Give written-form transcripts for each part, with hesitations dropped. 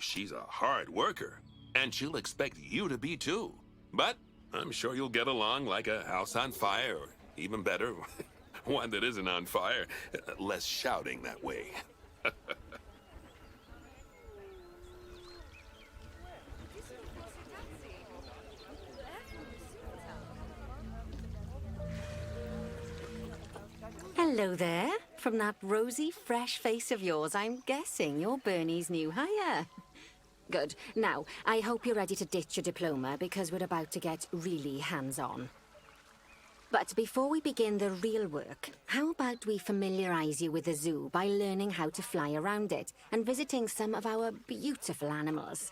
she's a hard worker, and she'll expect you to be too. But I'm sure you'll get along like a house on fire, or even better, one that isn't on fire. Less shouting that way. Hello there. From that rosy, fresh face of yours, I'm guessing you're Bernie's new hire. Good. Now, I hope you're ready to ditch your diploma because we're about to get really hands-on. But before we begin the real work, how about we familiarize you with the zoo by learning how to fly around it and visiting some of our beautiful animals?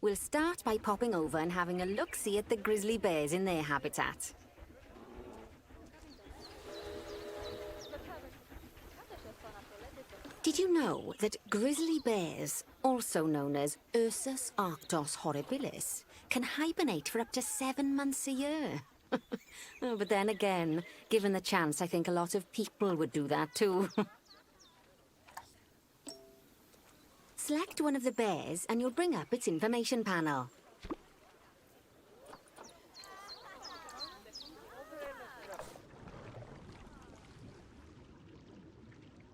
We'll start by popping over and having a look-see at the grizzly bears in their habitat. Did you know that grizzly bears, also known as Ursus arctos horribilis, can hibernate for up to 7 months a year? Oh, but then again, given the chance, I think a lot of people would do that too. Select one of the bears and you'll bring up its information panel.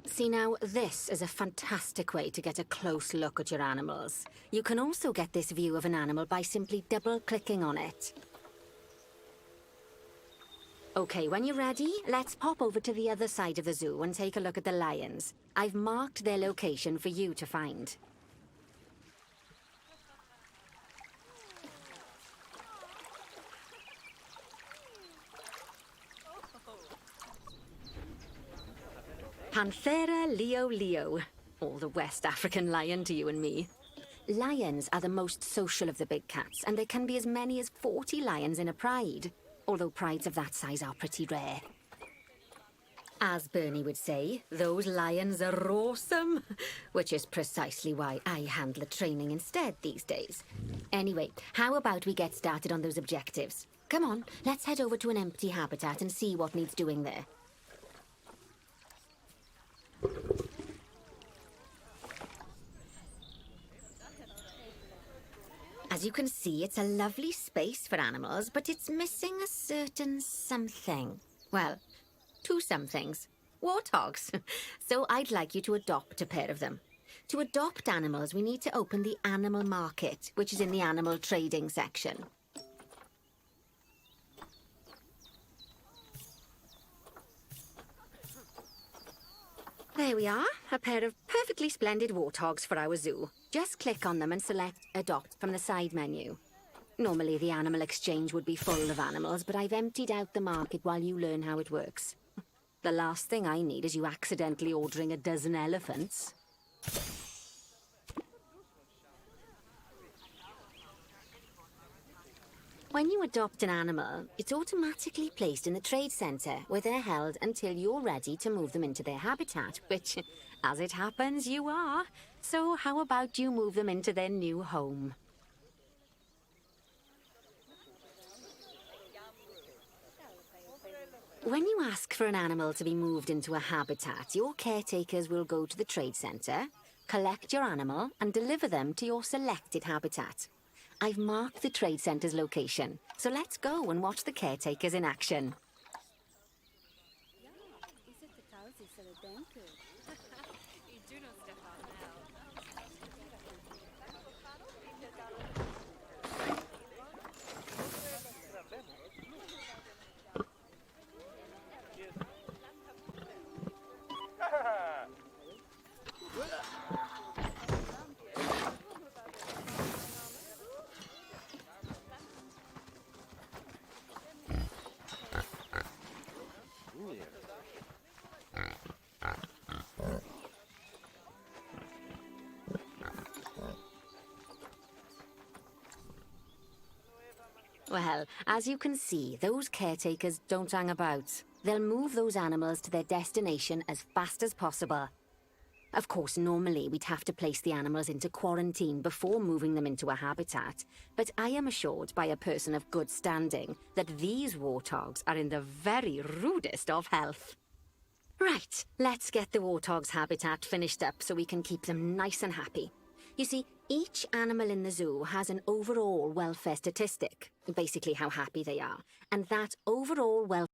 See now, this is a fantastic way to get a close look at your animals. You can also get this view of an animal by simply double-clicking on it. Okay, when you're ready, let's pop over to the other side of the zoo and take a look at the lions. I've marked their location for you to find. Panthera leo leo, or the West African lion to you and me. Lions are the most social of the big cats, and there can be as many as 40 lions in a pride, although prides of that size are pretty rare. As Bernie would say, those lions are awesome, which is precisely why I handle the training instead these days. Anyway, how about we get started on those objectives? Come on, let's head over to an empty habitat and see what needs doing there. As you can see, it's a lovely space for animals, but it's missing a certain something. Well, 2 somethings. Warthogs. So I'd like you to adopt a pair of them. To adopt animals, we need to open the animal market, which is in the animal trading section. There we are, a pair of perfectly splendid warthogs for our zoo. Just click on them and select Adopt from the side menu. Normally the animal exchange would be full of animals, but I've emptied out the market while you learn how it works. The last thing I need is you accidentally ordering a dozen elephants. When you adopt an animal, it's automatically placed in the trade center, where they're held until you're ready to move them into their habitat, which, as it happens, you are. So how about you move them into their new home? When you ask for an animal to be moved into a habitat, your caretakers will go to the trade center, collect your animal, and deliver them to your selected habitat. I've marked the trade center's location, so let's go and watch the caretakers in action. Well, as you can see, those caretakers don't hang about. They'll move those animals to their destination as fast as possible. Of course, normally we'd have to place the animals into quarantine before moving them into a habitat, but I am assured by a person of good standing that these warthogs are in the very rudest of health. Right, let's get the warthog's habitat finished up so we can keep them nice and happy. You see, Each animal in the zoo has an overall welfare statistic, basically how happy they are, and that overall welfare